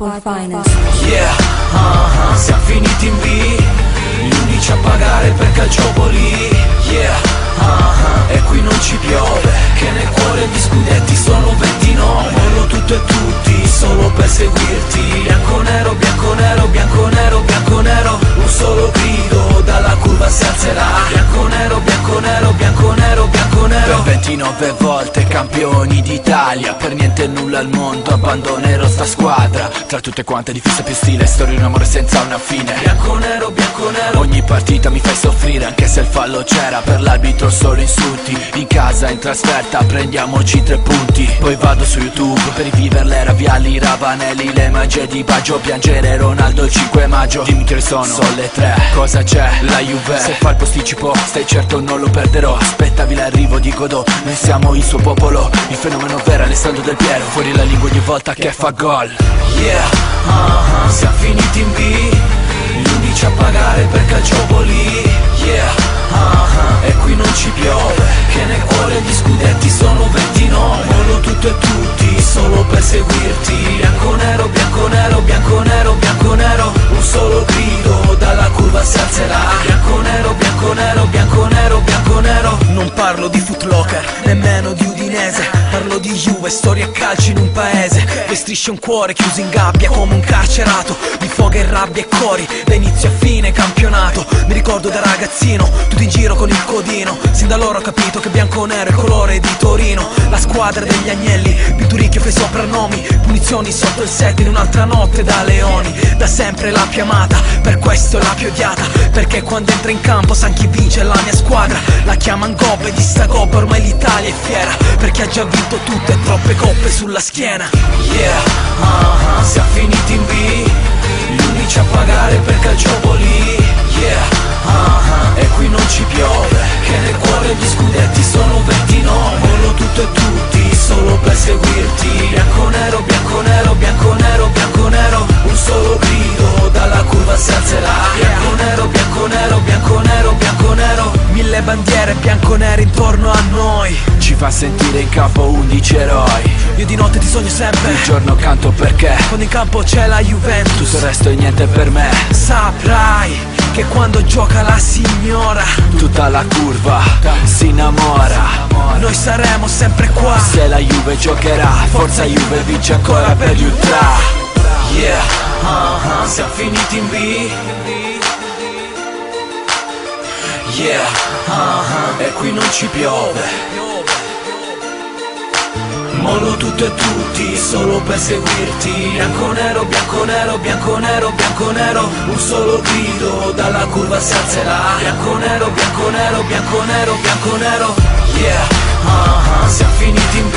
Purple Finance. Yeah, siamo finiti in B, gli unici a pagare per Calciopoli. Yeah, e qui non ci piove, che nel cuore gli scudetti sono 29. Mollo tutto e tutti, solo per seguirti. Bianco nero, bianco nero, bianco nero, bianco nero. Un solo grido, dalla curva si alzerà. Bianco nero, bianco nero, bianco nero, bianco nero. Per 29 volte campioni d'Italia, per niente e nulla al mondo abbandonerò sta squadra. Tra tutte quante di fissa più stile, storia di un amore senza una fine. Bianco nero, bianco nero. Ogni partita mi fai soffrire, anche se il fallo c'era. Per l'arbitro solo insulti, in casa, in trasferta prendiamoci 3 punti. Poi vado su YouTube per rivivere l'era Vialli, Ravanelli, le magie di Baggio. Piangere Ronaldo il 5 maggio. Dimmi che sono le 3, cosa c'è? La Juve. Se fa il posticipo, stai certo non lo perderò. Aspettavi l'arrivo di Godot, noi siamo il suo popolo. Il fenomeno vero Alessandro Del Piero, fuori la lingua ogni volta che fa gol. Yeah, siamo finiti in B, gli unici a pagare per Calciopoli. Yeah, e qui non ci piove, che nel cuore gli scudetti sono 29. Mollo tutto e tutti, solo per seguirti. Bianco nero, bianco nero, bianco nero, bianco nero. Un solo grido, dalla curva si alzerà. Bianco nero, bianco nero, bianco nero, bianco nero. Non parlo di Footlocker, nemmeno di Udinese. Parlo di Juve, storia e calcio in un paese. Le strisce un cuore chiuso in gabbia come un carcerato, di foga e rabbia e cori, da inizio a fine campionato. Mi ricordo da ragazzino, tutto in giro con il codino. Sin da allora ho capito che bianco-nero è il colore di Torino. La squadra degli agnelli, Pinturicchio fa i soprannomi. Punizioni sotto il set in un'altra notte da leoni. Da sempre la più amata, per questo la più odiata. Perché quando entra in campo sa chi vince la mia squadra. La chiaman gobba e di sta gobba ormai l'Italia è fiera, perché ha già vinto tutte e troppe coppe sulla schiena. Yeah, siamo finiti in B, gli unici a pagare per Calciopoli. Yeah, e qui non ci piove, che nel cuore gli scudetti sono 29. Mollo tutto e tutti, solo per seguirti. Bianco nero, bianco nero, bianco nero, bianco nero. Un solo grido, dalla curva si alzerà. Bianco nero, bianco nero, bianco nero, bianco nero. 1000 bandiere bianco-nere intorno a noi, ci fa sentire in campo 11 eroi. Io di notte ti sogno sempre, il giorno canto perché quando in campo c'è la Juventus, tutto il resto è niente per me. Saprai che quando gioca la signora, tutta la curva si innamora. Noi saremo sempre qua, se la Juve giocherà, forza Juve vince ancora per gli ultra. Yeah, siamo finiti in B. Yeah, e qui non ci piove. Mollo tutto e tutti, solo per seguirti. Bianco nero, bianco nero, bianco nero, bianco nero. Un solo grido, dalla curva si alzerà. Bianco nero, bianco nero, bianco nero, bianco nero. Yeah, siamo finiti in B,